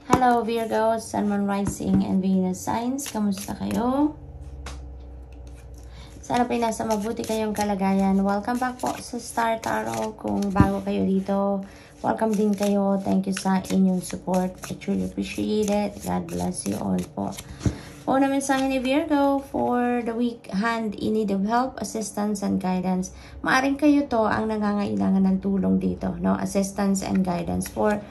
Hello Virgo, Sun, Moon, Rising, and Venus signs. Kamusta kayo? Sana po nasa mabuti kayong kalagayan. Welcome back po sa Star Tarot. Kung bago kayo dito, welcome din kayo. Thank you sa inyong support. I truly appreciate it. God bless you all po. Una mensahe ni Virgo for the weak hand in need of help, assistance, and guidance. Maaring kayo to ang nangangailangan ng tulong dito, no? Assistance and guidance for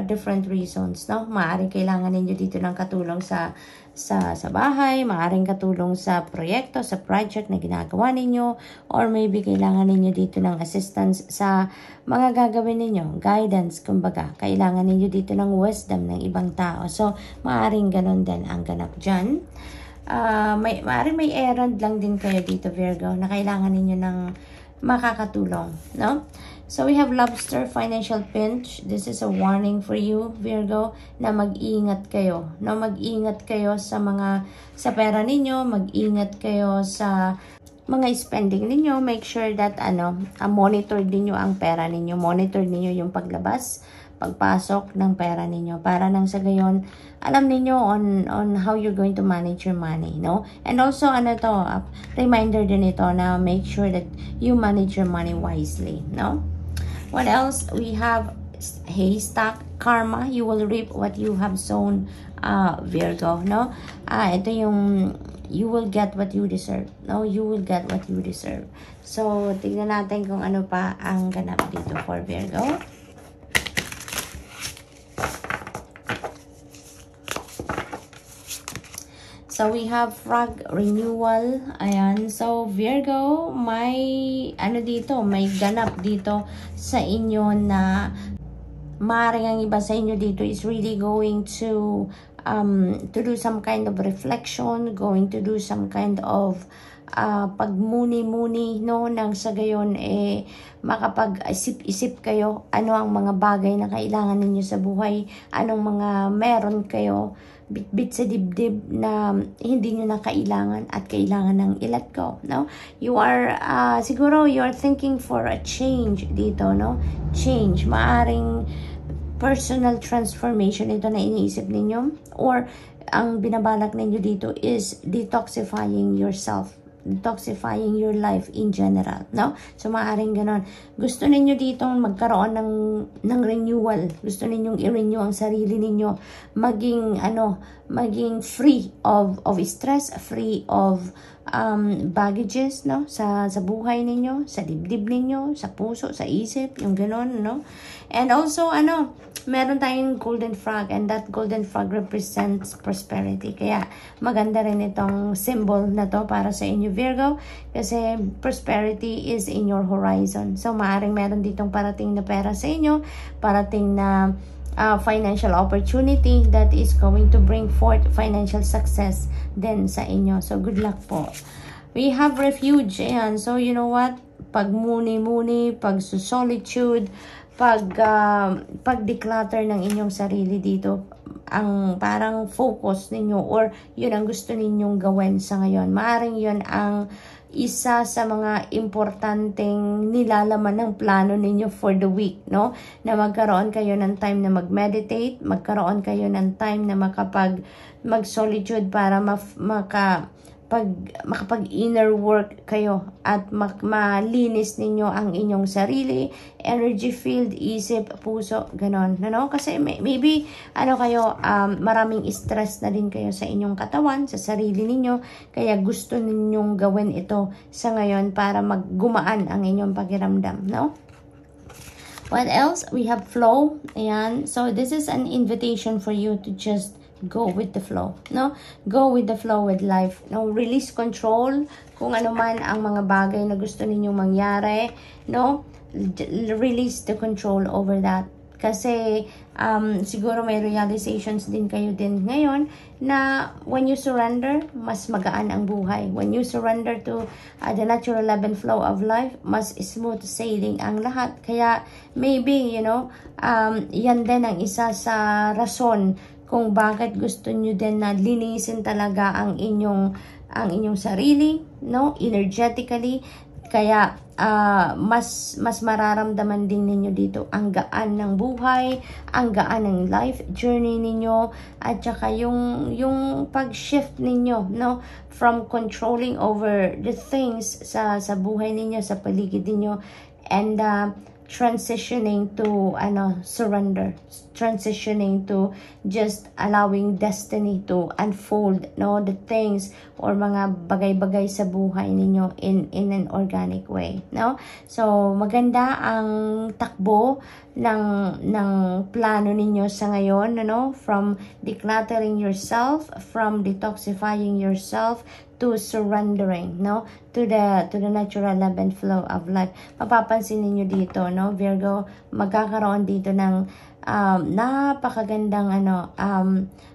different reasons, no? Maaring kailangan ninyo dito ng katulong sa bahay, maaring katulong sa proyekto, sa project na ginagawa ninyo, or maybe kailangan ninyo dito ng assistance sa mga gagawin ninyo, guidance, kumbaga. Kailangan ninyo dito ng wisdom ng ibang tao. So, maaring ganon din ang ganap dyan. Maaring may errand lang din kayo dito, Virgo, na kailangan ninyo ng makakatulong, no? So, we have Lobster, Financial Pinch. This is a warning for you, Virgo, na mag-ingat kayo. No? Mag-ingat kayo sa pera ninyo, mag-ingat kayo sa mga spending ninyo. Make sure that, monitor ninyo ang pera ninyo. Monitor ninyo yung paglabas, pagpasok ng pera ninyo. Para nang sa gayon, alam ninyo on how you're going to manage your money, no? And also, reminder din ito na make sure that you manage your money wisely, no? What else? We have haystack karma. You will reap what you have sown, Virgo, no? Ito yung you will get what you deserve. No, you will get what you deserve. So, tingnan natin kung ano pa ang ganap dito for Virgo. So, we have frog renewal. Ayan. So, Virgo, may ganap dito sa inyo na maaaring ang iba sa inyo dito is really going to do some kind of reflection, going to do some kind of pagmuni-muni, no? Nang sa gayon, makapag-isip-isip kayo ano ang mga bagay na kailangan ninyo sa buhay, anong mga meron kayo, bit-bit sa dibdib na hindi nyo na kailangan at kailangan ng i-let go, no? You are, siguro you're thinking for a change dito, no? Change, maaring personal transformation ito na iniisip ninyo, or ang binabalak ninyo dito is detoxifying yourself, detoxifying your life in general, no? So, maaaring ganon. Gusto ninyo dito magkaroon ng renewal. Gusto ninyong i-renew ang sarili ninyo. Maging free of stress, free of baggages, no? Sa buhay ninyo, sa dibdib ninyo, sa puso, sa isip, yung ganon, no? And also, meron tayong golden frog, and that golden frog represents prosperity. Kaya maganda rin itong symbol na to para sa inyo, Virgo, kasi prosperity is in your horizon. So, maaring meron ditong parating na pera sa inyo, parating na financial opportunity that is going to bring forth financial success din sa inyo. So, good luck po. We have refuge. Ayan. So, you know what? Pag muni-muni, pag solitude, pag-declutter ng inyong sarili dito, ang parang focus ninyo, or yun ang gusto ninyong gawin sa ngayon. Maaring yun ang isa sa mga importanteng nilalaman ng plano ninyo for the week, no? Na magkaroon kayo ng time na mag-meditate, magkaroon kayo ng time na mag-solitude para makapag-inner work kayo at malinis ninyo ang inyong sarili, energy field, isip, puso, ganon, no? Kasi maybe, maraming stress na din kayo sa inyong katawan, sa sarili ninyo, kaya gusto ninyong gawin ito sa ngayon para maggumaan ang inyong pakiramdam, no? What else? We have flow. Ayan. So, this is an invitation for you to just go with the flow, no? Go with the flow with life, no? Release control kung ano man ang mga bagay na gusto ninyong mangyari, no? Release the control over that. Kasi siguro may realizations din kayo din ngayon na when you surrender, mas magaan ang buhay. When you surrender to the natural ebb and flow of life, mas smooth sailing ang lahat. Kaya maybe, yan din ang isa sa rason kung bakit gusto nyo din na linisin talaga ang inyong sarili, no? Energetically. Kaya mas mararamdaman din ninyo dito ang gaan ng buhay, ang gaan ng life journey ninyo, at saka yung pag-shift ninyo, no, from controlling over the things sa buhay ninyo, sa paligid ninyo, and transitioning to surrender, transitioning to just allowing destiny to unfold, no, the things or mga bagay-bagay sa buhay ninyo in an organic way, no. So maganda ang takbo ng plano ninyo sa ngayon, no, from decluttering yourself, from detoxifying yourself, to surrendering, no, to the natural ebb and flow of life. Mapapansin niyo dito, no, Virgo, magkakaroon dito ng napakagandang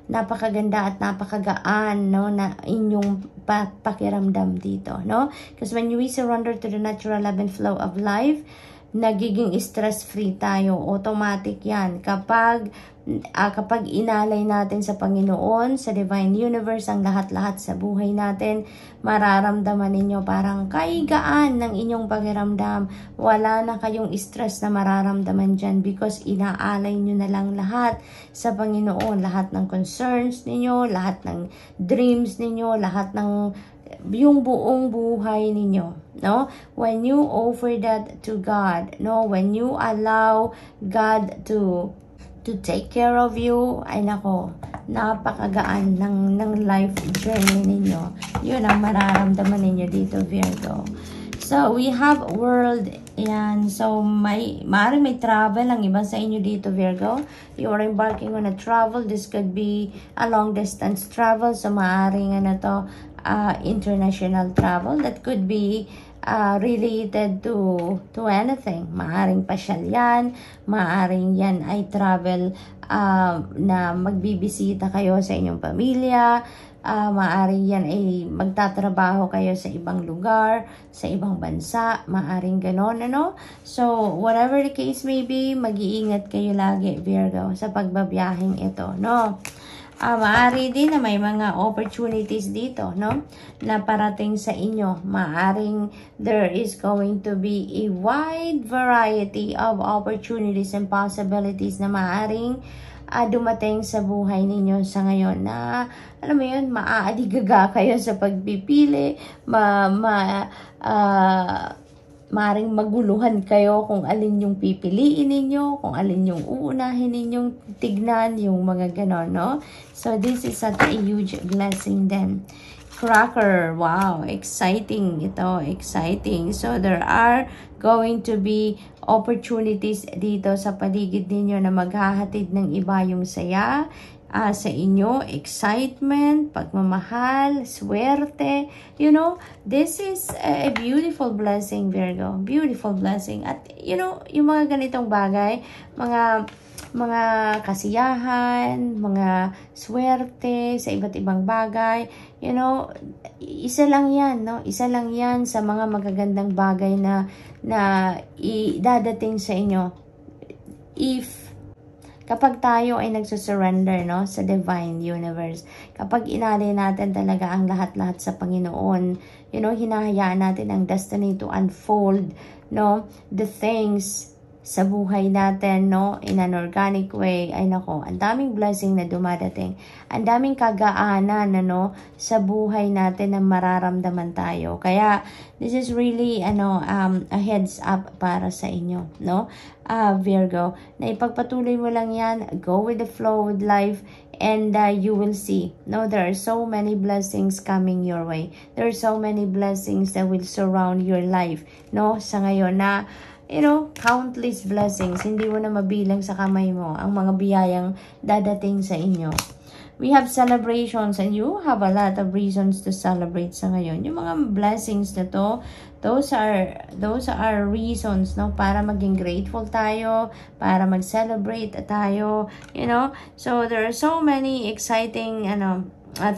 napakaganda at napakagaan, no, na inyong pakiramdam dito, no, because when we surrender to the natural ebb and flow of life, nagiging stress-free tayo. Automatic yan. Kapag inalay natin sa Panginoon, sa Divine Universe, ang lahat-lahat sa buhay natin, mararamdaman ninyo parang kaigaan ng inyong pakiramdam. Wala na kayong stress na mararamdaman dyan because inaalay nyo na lang lahat sa Panginoon. Lahat ng concerns ninyo, lahat ng dreams ninyo, lahat ng yung buong buhay ninyo, no? When you offer that to God, no, when you allow God to take care of you, ay nako, napakagaan ng life journey ninyo. Yun ang mararamdaman ninyo dito, Virgo. So we have world, yan. So maaaring may travel ang iba sa inyo dito, Virgo. You are embarking on a travel. This could be a long distance travel. So maaaring international travel that could be related to anything. Maaring pasyal yan, maaring yan ay travel na magbibisita kayo sa inyong pamilya, maaring yan ay magtatrabaho kayo sa ibang lugar, sa ibang bansa, maaring ganon, ano? So, whatever the case may be, mag-iingat kayo lagi, Virgo, sa pagbabiyahing ito, no? Maaari din na may mga opportunities dito, no, na parating sa inyo. Maaring there is going to be a wide variety of opportunities and possibilities na maaring dumating sa buhay ninyo sa ngayon na, alam mo yun, maaadigaga kayo sa pagpipili, maring maguluhan kayo kung alin yung pipiliin ninyo, kung alin yung uunahin ninyong tignan, yung mga ganon, no? So, this is such a huge blessing then. Cracker, wow, exciting ito, exciting. So, there are going to be opportunities dito sa paligid ninyo na maghahatid ng iba yung saya, sa inyo, excitement, pagmamahal, swerte, you know, this is a beautiful blessing, Virgo, beautiful blessing. At, you know, yung mga ganitong bagay, mga kasiyahan, mga swerte sa iba't ibang bagay, you know, isa lang yan, no? Isa lang yan sa mga magagandang bagay na idadating sa inyo kapag tayo ay nagsusurrender, no, sa Divine Universe. Kapag inalay natin talaga ang lahat-lahat sa Panginoon, you know, hinahayaan natin ang destiny to unfold, no, the things sa buhay natin, no, in an organic way. Ay nako, ang daming blessing na dumadating. Ang daming kagaanan, no, sa buhay natin na mararamdaman tayo. Kaya, this is really, a heads up para sa inyo, no, Virgo. Na ipagpatuloy mo lang yan, go with the flow with life, and you will see, no, there are so many blessings coming your way. There are so many blessings that will surround your life, no, sa ngayon na, you know, countless blessings. Hindi mo na mabilang sa kamay mo ang mga biyayang dadating sa inyo. We have celebrations and you have a lot of reasons to celebrate sa ngayon. Yung mga blessings na to, those are reasons, no, para maging grateful tayo, para mag-celebrate tayo, you know. So there are so many exciting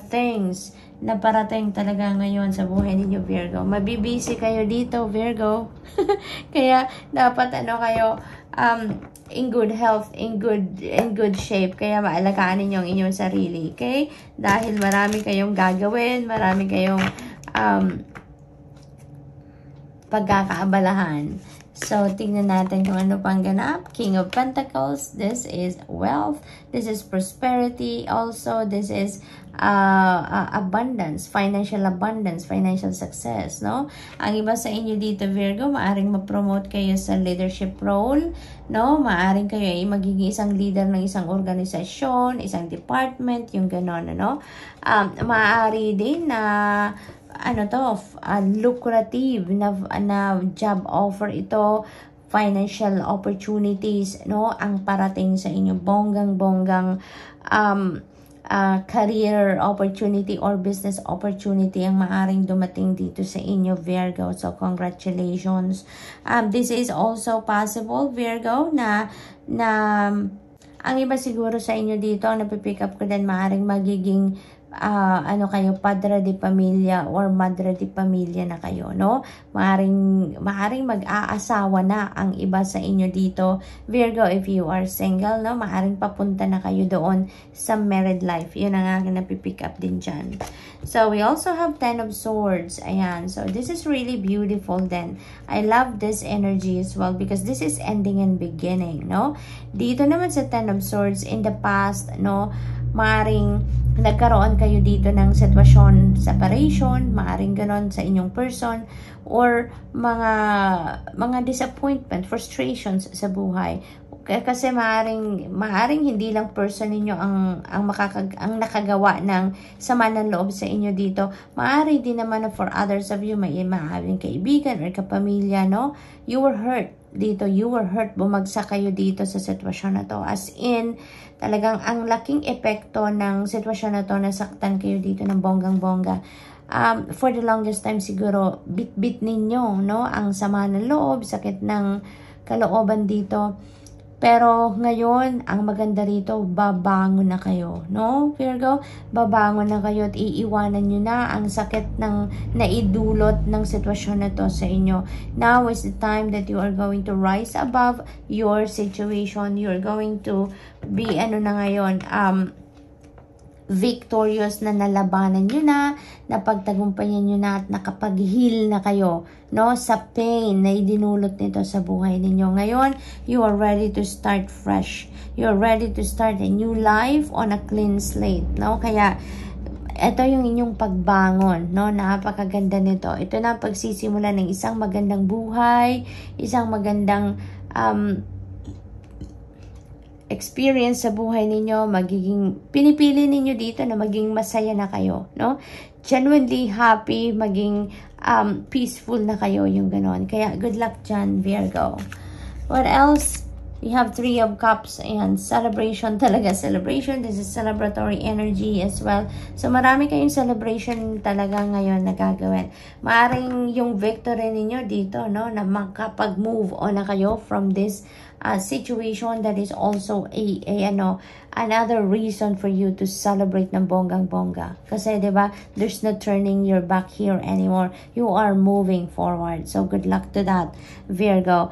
things na parating talaga ngayon sa buhay ninyo, Virgo. Mabibisi kayo dito, Virgo. Kaya dapat kayo in good health, in good shape. Kaya maalagaan ninyo ang inyong sarili, okay? Dahil marami kayong gagawin, marami kayong pagkakaabalahan. So, tingnan natin kung ano pang ganap. King of Pentacles, this is wealth, this is prosperity, also this is abundance, financial success, no? Ang iba sa inyo dito, Virgo, maaring ma-promote kayo sa leadership role, no? Maaring kayo ay magiging isang leader ng isang organisasyon, isang department, yung ganon, no? Maaari din na lucrative na job offer ito, financial opportunities, no, ang parating sa inyo, bonggang career opportunity or business opportunity ang maaring dumating dito sa inyo, Virgo. So, congratulations. This is also possible, Virgo, na ang iba siguro sa inyo dito, ang napipick up ko din, maaring magiging kayo, padre de pamilya or madre de pamilya na kayo, no? Maaring mag-aasawa na ang iba sa inyo dito, Virgo. If you are single, no? Maaring papunta na kayo doon sa married life. Yun ang aking napipick up din dyan. So, we also have 10 of Swords. Ayan. So, this is really beautiful then. I love this energy as well because this is ending and beginning, no? Dito naman sa 10 of Swords, in the past, no? Maaring nagkaroon kayo dito ng sitwasyon, separation, maaring ganon sa inyong person, or mga disappointment, frustrations sa buhay. Kasi maaring hindi lang person ninyo ang nakagawa ng sama ng loob sa inyo dito. Maaari din naman na for others of you, may maaaring kaibigan or kapamilya, no? You were hurt dito, bumagsak kayo dito sa sitwasyon na to. As in, talagang ang laking epekto ng sitwasyon na to, nasaktan kayo dito ng bonggang-bongga. For the longest time siguro, bit-bit ninyo, no? Ang sama ng loob, sakit ng kalooban dito. Pero ngayon, ang maganda rito, babangon na kayo, no? Virgo, babangon na kayo at iiwanan nyo na ang sakit ng naidulot ng sitwasyon na to sa inyo. Now is the time that you are going to rise above your situation. You are going to be, victorious na nalabanan nyo na, napagtagumpayan nyo na at nakapag-heal na kayo, no, sa pain na idinulot nito sa buhay ninyo. Ngayon, you are ready to start fresh. You are ready to start a new life on a clean slate, no? Kaya, ito yung inyong pagbangon, no? Napakaganda nito. Ito na ang pagsisimula ng isang magandang buhay, isang magandang experience sa buhay ninyo, pinipili ninyo dito na maging masaya na kayo, no? Genuinely happy, maging peaceful na kayo, yung ganon. Kaya, good luck dyan, Virgo. What else? We have 3 of Cups and celebration talaga. Celebration. This is celebratory energy as well. So, marami kayong celebration talaga ngayon na gagawin. Maaring yung victory ninyo dito, no, na makapag-move on na kayo from this situation, that is also another reason for you to celebrate ng bonggang-bongga. Kasi, diba, there's no turning your back here anymore. You are moving forward. So, good luck to that, Virgo.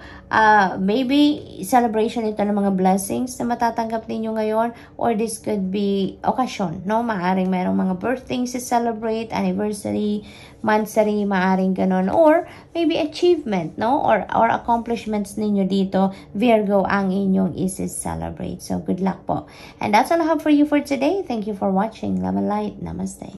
Maybe, celebration ito ng mga blessings na matatanggap ninyo ngayon, or this could be occasion, no? Maaring mayroong mga birthdays to celebrate, anniversary, monthsary, maaring ganon, or maybe achievement, no? Or accomplishments ninyo dito, Virgo, ang inyong isi-celebrate. So, good luck po. And that's all I have for you for today. Thank you for watching. Love and light. Namaste.